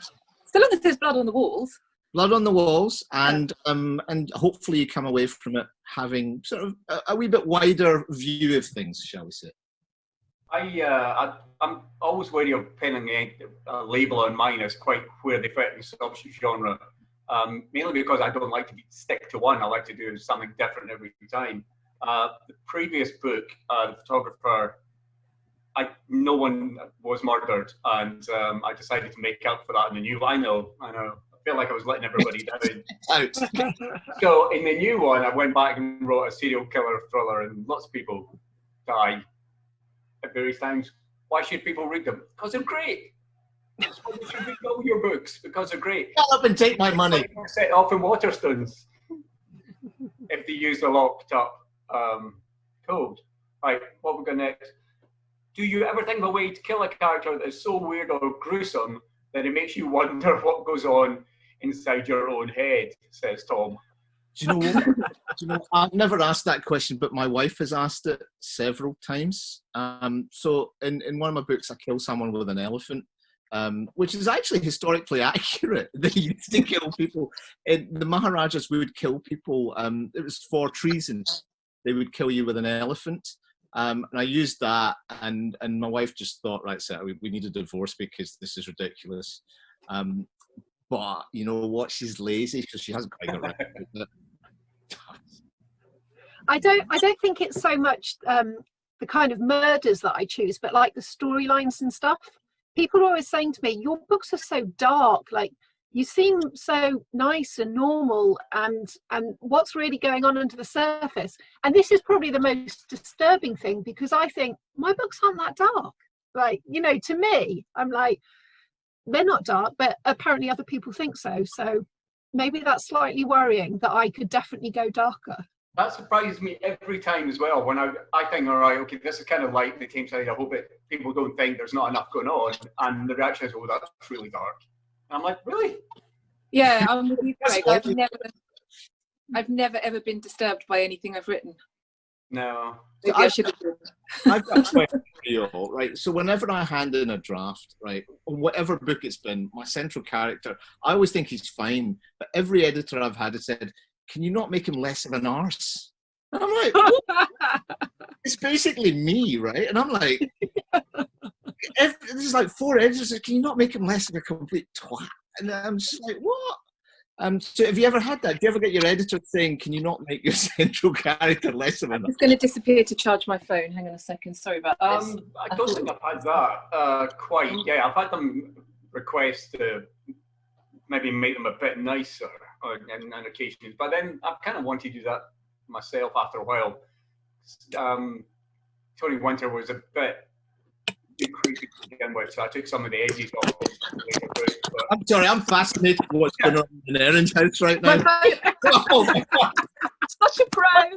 so long as there's blood on the walls.
Blood on the walls, and hopefully you come away from it having sort of a wee bit wider view of things, shall we say.
I'm always wary of pinning a label on mine as quite where they fit in sub-genre. Mainly because I don't like to stick to one. I like to do something different every time. The previous book, the photographer, no one was murdered, and I decided to make up for that in the new. I know. I feel like I was letting everybody down. So in the new one, I went back and wrote a serial killer thriller, and lots of people die at various times. Why should people read them? Because they're great. That's why you should read all your books, because they're great.
Shut up and take my money.
Set off in Waterstones if they use the locked up code. Right, what we got next? Do you ever think of a way to kill a character that is so weird or gruesome that it makes you wonder what goes on inside your own head, says Tom.
Do you know what? I've never asked that question, but my wife has asked it several times. So in one of my books, I kill someone with an elephant. which is actually historically accurate. They used to kill people. The Maharajas would kill people. It was for treason. They would kill you with an elephant. And I used that, and my wife just thought, right, so we need a divorce because this is ridiculous. But you know what? She's lazy because she hasn't quite got right with it.
I don't think it's so much the kind of murders that I choose, but like the storylines and stuff. People are always saying to me, your books are so dark, like you seem so nice and normal, and what's really going on under the surface? And this is probably the most disturbing thing, because I think my books aren't that dark. Like, you know, to me, I'm like, they're not dark, but apparently other people think so. So maybe that's slightly worrying, that I could definitely go darker.
That surprises me every time as well. When I think, all right, okay, this is kind of like the team side. I hope people don't think there's not enough going on, and the reaction is, oh, that's really dark. And I'm like, really?
Yeah, I'm with you, Craig. I've never ever been disturbed by anything I've written.
No.
Maybe I should have been.
I've got a question for you all, right? So whenever I hand in a draft, right, on whatever book it's been, my central character, I always think he's fine, but every editor I've had has said, can you not make him less of an arse? And I'm like, what? It's basically me, right? And I'm like, there's like 4 editors, can you not make him less of a complete twat? And I'm just like, what? So have you ever had that? Do you ever get your editor saying, can you not make your central character less of an arse?
I'm just going to disappear to charge my phone. Hang on a second. Sorry about this.
I don't think I've had that quite. Yeah, I've had them request to maybe make them a bit nicer on occasions, but then I've kind of wanted to do that myself after a while. Tony Winter was a bit creepy to begin with, so I took some of the edges off.
I'm sorry, I'm fascinated with what's going on in Erin's house right now. Oh my God.
Such a crowd.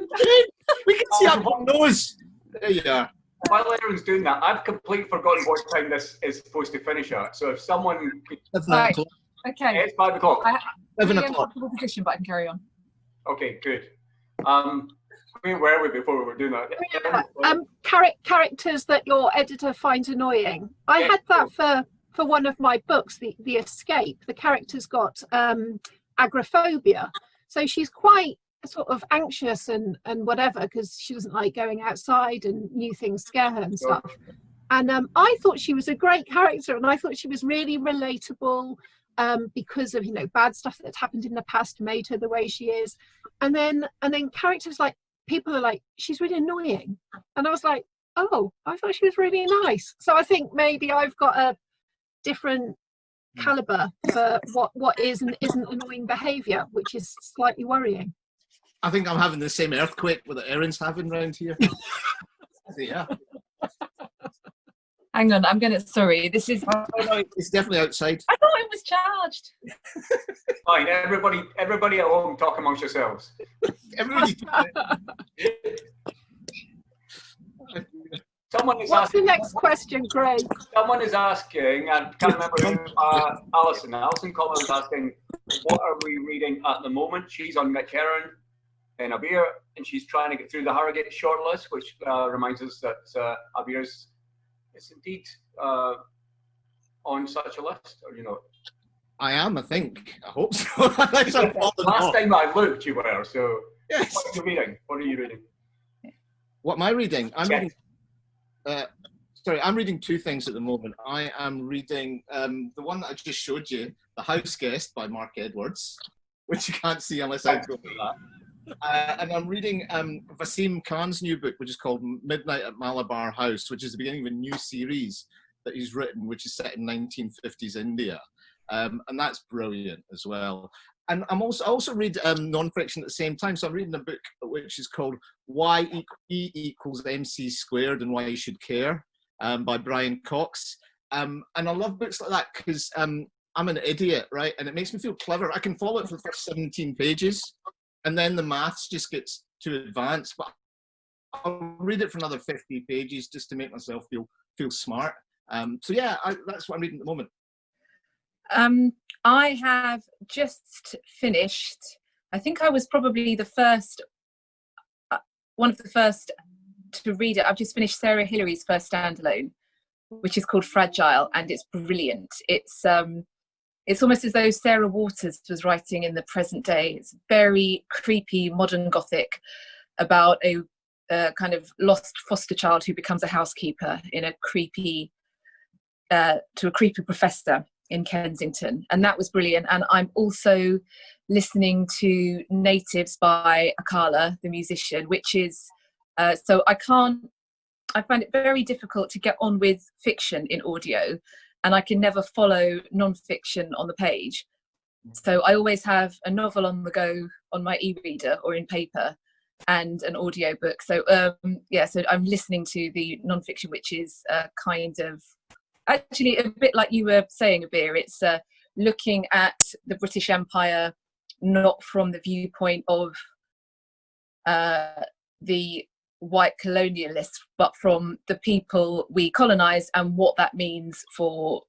We can see up her nose. There you are.
While Erin's doing that, I've completely forgotten what time this is supposed to finish at. So if someone...
Right. Okay.
It's 5 o'clock.
7 o'clock.
Position, but I can carry on.
Okay, good. Where were we before we were doing that?
Characters that your editor finds annoying. I had that for one of my books, The Escape. The character's got agoraphobia, so she's quite sort of anxious and whatever, because she doesn't like going outside and new things scare her and stuff. And I thought she was a great character, and I thought she was really relatable. Because of, you know, bad stuff that's happened in the past made her the way she is, and then characters, like, people are like, she's really annoying, and I was like, oh, I thought she was really nice. So I think maybe I've got a different caliber for what is and isn't annoying behaviour, which is slightly worrying.
I think I'm having the same earthquake that Erin's having around here. Yeah.
Hang on, sorry, this is...
Oh, no, it's definitely outside.
I thought it was charged.
Fine, everybody at home, talk amongst yourselves.
Everybody.
What's the next question, Craig?
Someone is asking, I can't remember who, Alison Collins is asking, what are we reading at the moment? She's on Mukherjee and Abir, and she's trying to get through the Harrogate shortlist, which reminds us that Abir is indeed on such a list, or you know?
I am, I think. I hope so. Last
time I looked, you were. So,
yes.
What are you reading?
What am I reading? I'm reading 2 things at the moment. I am reading the one that I just showed you, The House Guest by Mark Edwards, which you can't see unless I go to that. And I'm reading Wasim Khan's new book, which is called Midnight at Malabar House, which is the beginning of a new series that he's written, which is set in 1950s India. And that's brilliant as well. And I also read non-fiction at the same time. So I'm reading a book which is called Why E equals MC squared and Why You Should Care by Brian Cox. And I love books like that because I'm an idiot, right? And it makes me feel clever. I can follow it for the first 17 pages. And then the maths just gets too advanced, but I'll read it for another 50 pages just to make myself feel smart. So yeah, that's what I'm reading at the moment.
I have just finished. I think I was probably the first, one of the first to read it. I've just finished Sarah Hillary's first standalone, which is called Fragile, and it's brilliant. It's almost as though Sarah Waters was writing in the present day. It's very creepy, modern Gothic, about a kind of lost foster child who becomes a housekeeper in a creepy to a creepy professor in Kensington, and that was brilliant. And I'm also listening to Natives by Akala, the musician, which is so I find it very difficult to get on with fiction in audio, and I can never follow non-fiction on the page. So I always have a novel on the go on my e-reader or in paper, and an audio book. So so I'm listening to the non-fiction, which is kind of actually a bit like you were saying, Abir. It's looking at the British Empire not from the viewpoint of the white colonialists, but from the people we colonised and what that means for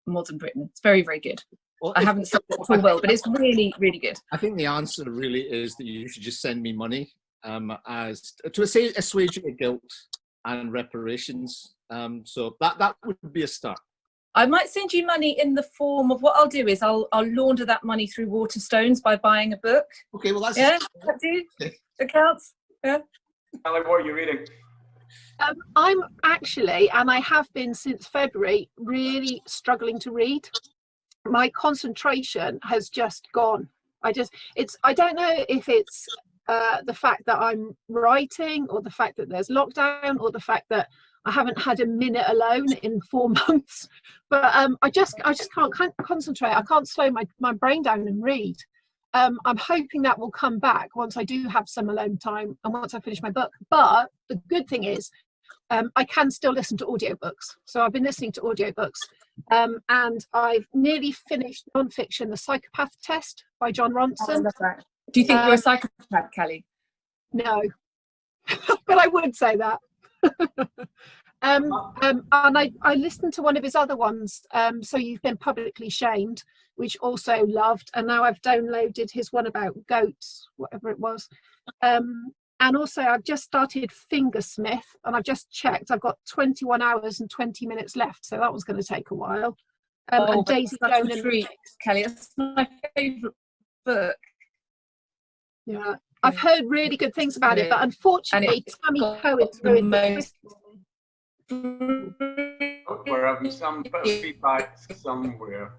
modern Britain. It's very, very good. Well, I haven't said it at all well, but it's really, really good.
I think the answer really is that you should just send me money as to assuage your guilt and reparations. So that would be a start.
I might send you money in the form of, what I'll do is I'll launder that money through Waterstones by buying a book.
Okay, well that's
that do. That counts. Yeah.
Ellie, what are you reading?
I'm actually, and I have been since February, really struggling to read. My concentration has just gone. I don't know if it's the fact that I'm writing, or the fact that there's lockdown, or the fact that I haven't had a minute alone in 4 months, but I just can't concentrate. I can't slow my brain down and read. I'm hoping that will come back once I do have some alone time and once I finish my book. But the good thing is I can still listen to audiobooks. So I've been listening to audiobooks, and I've nearly finished non-fiction, The Psychopath Test by John Robertson.
Oh, I love that. Do you think you're a psychopath, Callie?
No, but I would say that. And I listened to one of his other ones, So You've Been Publicly Shamed, which also loved, and now I've downloaded his one about goats, whatever it was. And also I've just started Fingersmith, and I've just checked, I've got 21 hours and 20 minutes left, so that was going to take a while. And Daisy Joan and
Freak, Callie, that's my favourite book.
Yeah, I've heard really good things about it, but unfortunately Tammy Cohen's ruined it.
We're having some bit of feedback somewhere.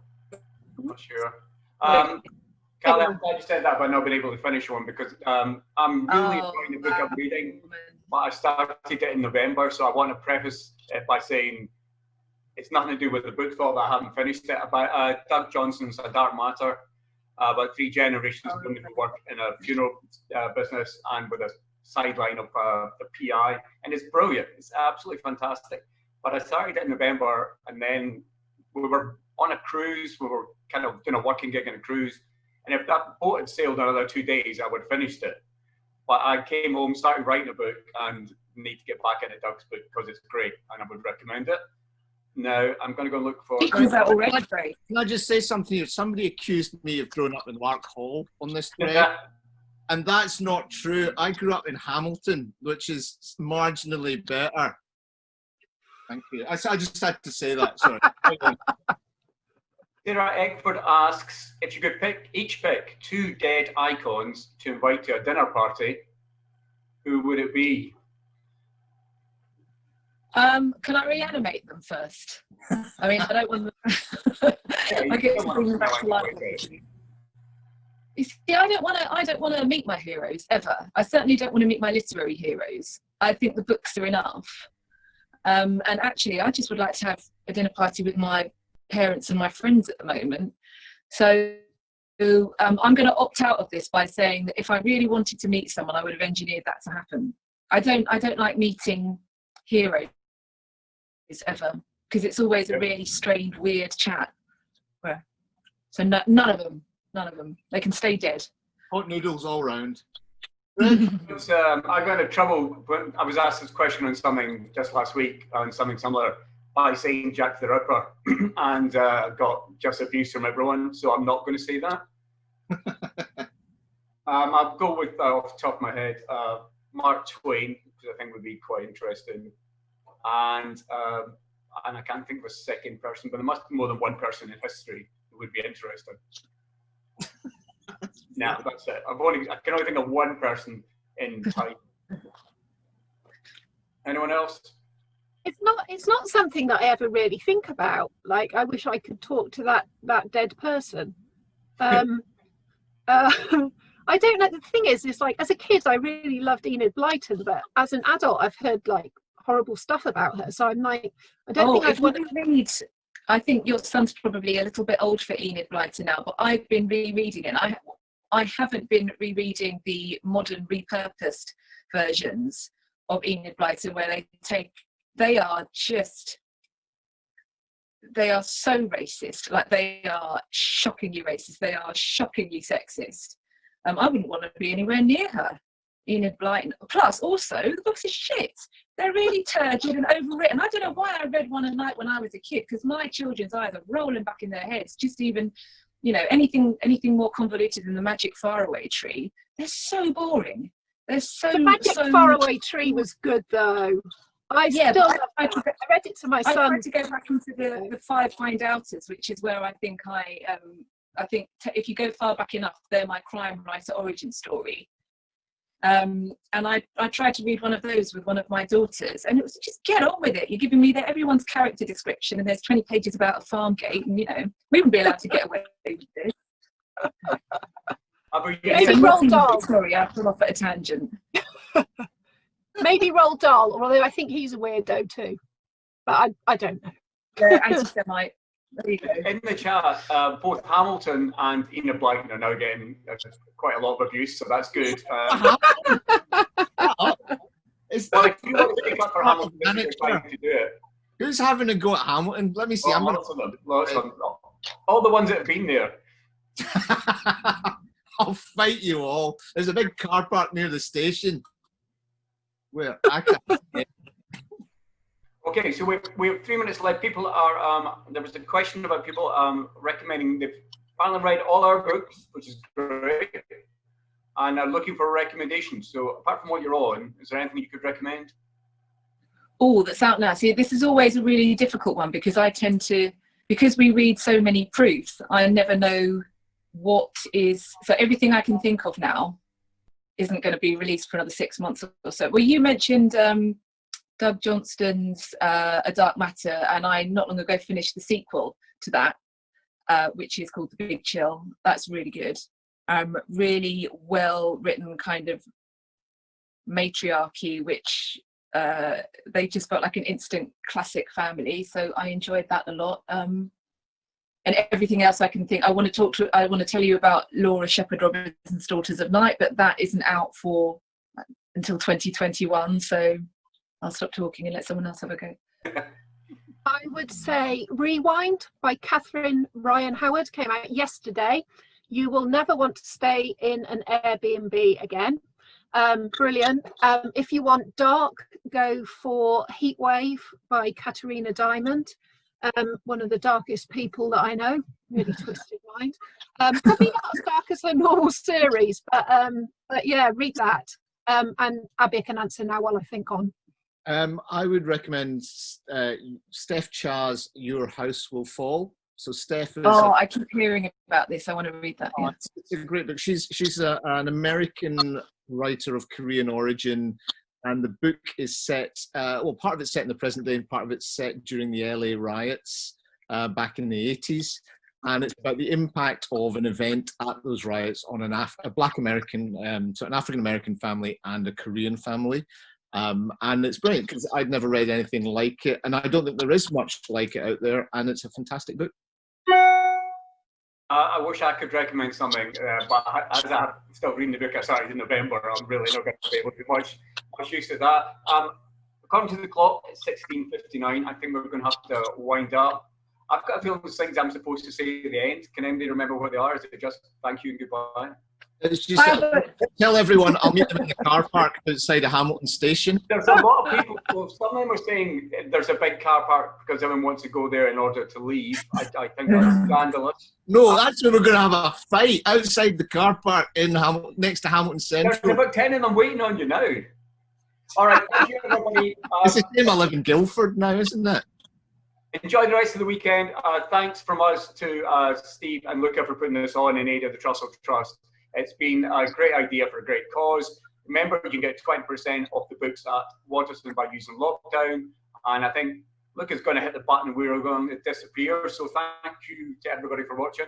I'm not sure. Callie, I'm glad you said that, but not been able to finish one, because I'm really enjoying the book I'm reading, but I started it in November, so I want to preface it by saying it's nothing to do with the book, thought that I haven't finished it. About Doug Johnson's A Dark Matter, about 3 generations of women who work in a funeral business, and with a sideline of the PI, and it's brilliant. It's absolutely fantastic. But I started it in November, and then we were on a cruise. We were kind of doing a working gig on a cruise, and if that boat had sailed another 2 days, I would have finished it. But I came home, started writing a book, and need to get back into Doug's book because it's great, and I would recommend it. Now I'm going to go look for.
Can
I just say something here? Somebody accused me of growing up in Lark Hall on this thread. And that's not true. I grew up in Hamilton, which is marginally better. Thank you. I just had to say that. Sorry.
Sarah Eckford asks, if you could each pick 2 dead icons to invite to a dinner party, who would it be?
Can I reanimate them first? I mean, I don't want them. I get to bring them back to life. You see, I don't want to meet my heroes ever. I certainly don't want to meet my literary heroes. I think the books are enough. And actually, I just would like to have a dinner party with my parents and my friends at the moment. So I'm going to opt out of this by saying that if I really wanted to meet someone, I would have engineered that to happen. I don't like meeting heroes ever, because it's always a really strange, weird chat. So none of them. They can stay dead.
Hot noodles all round.
I got into trouble when I was asked this question on something just last week, on something similar, by saying Jack the Ripper, and got just abuse from everyone, so I'm not going to say that. I'll go with, off the top of my head, Mark Twain, because I think would be quite interesting. and I can't think of a second person, but there must be more than one person in history who would be interesting. No, that's it. I can only think of one person in time. Anyone else?
It's not something that I ever really think about. Like, I wish I could talk to that dead person. I don't know. The thing is like, as a kid, I really loved Enid Blyton, but as an adult, I've heard like horrible stuff about her. So I'm like, I don't think I'd want to
read. I think your son's probably a little bit old for Enid Blyton now, but I've been rereading it. I haven't been rereading the modern repurposed versions of Enid Blyton, where they are so racist. Like, they are shockingly racist. They are shockingly sexist. I wouldn't want to be anywhere near her, Enid Blyton. Plus, also, the books are shit. They're really turgid and overwritten. I don't know why I read one a night when I was a kid, because my children's eyes are rolling back in their heads. Just even, anything more convoluted than the Magic Faraway Tree. They're so boring. The
Magic Faraway Tree was good, though. I read it to my son.
I tried to go back into the Five Find-Outers, which is where I think if you go far back enough, they're my crime writer origin story. And I tried to read one of those with one of my daughters, and it was just, get on with it. You're giving me everyone's character description, and there's 20 pages about a farm gate, and we wouldn't be allowed to get away with this.
Maybe Roald Dahl.
Sorry, I've gone off at a tangent.
Maybe Roald Dahl, although I think he's a weirdo too. But I don't know.
Yeah, anti-Semite. There you go.
In the chat, both Hamilton and Enid Blyton are now getting quite a lot of abuse, so that's good.
Is
well,
that
if you want to speak up for Hamilton, you're trying to do it.
Who's having a go at Hamilton? Let me see.
Lots of them. All the ones that have been there.
I'll fight you all. There's a big car park near the station. Where I can't.
Okay, so we have 3 minutes left. People are there was a question about people recommending. They've finally read all our books, which is great, and are looking for recommendations. So apart from what you're on, is there anything you could recommend?
Oh, that's out now. See, this is always a really difficult one, because because we read so many proofs, I never know what is. So everything I can think of now isn't going to be released for another 6 months or so. Well, you mentioned Doug Johnston's A Dark Matter, and I not long ago finished the sequel to that, which is called The Big Chill. That's really good. Really well written kind of matriarchy, which they just felt like an instant classic family. So I enjoyed that a lot. And everything else I can think. I want to tell you about Laura Shepherd Robertson's Daughters of Night, but that isn't out until 2021. So I'll stop talking and let someone else have a go.
I would say Rewind by Catherine Ryan Howard came out yesterday. You will never want to stay in an Airbnb again. Brilliant. If you want dark, go for Heatwave by Katarina Diamond. One of the darkest people that I know, really twisted mind. Probably not as dark as her normal series, but yeah, read that. And Abir can answer now while I think on.
I would recommend Steph Cha's Your House Will Fall. So Steph is...
I keep hearing about this. I want to read that. Yeah.
It's a great book. She's an American writer of Korean origin. And the book is set, part of it's set in the present day and part of it's set during the LA riots back in the 80s. And it's about the impact of an event at those riots on a Black American, so an African-American family and a Korean family. And it's brilliant because I'd never read anything like it. And I don't think there is much like it out there. And it's a fantastic book.
I wish I could recommend something, but as I'm still reading the book I started in November, I'm really not going to be able to do much use of that. According to the clock, it's 16:59. I think we're going to have to wind up. I've got a feeling there's things I'm supposed to say at the end. Can anybody remember what they are? Is it just thank you and goodbye?
It's just tell everyone I'll meet them in the car park outside of Hamilton Station.
There's a lot of people. Well, some of them are saying there's a big car park because everyone wants to go there in order to leave. I think that's scandalous.
No, that's where we're going to have a fight outside the car park in next to Hamilton Central.
There's about 10 of them waiting on you now. All right, thank you, everybody.
It's a shame I live in Guildford now, isn't it?
Enjoy the rest of the weekend. Thanks from us to Steve and Luca for putting this on in aid of the Trussell Trust. It's been a great idea for a great cause. Remember, you can get 20% off the books at Waterston by using Lockdown. And I think Luca's going to hit the button. We're going to disappear. So thank you to everybody for watching.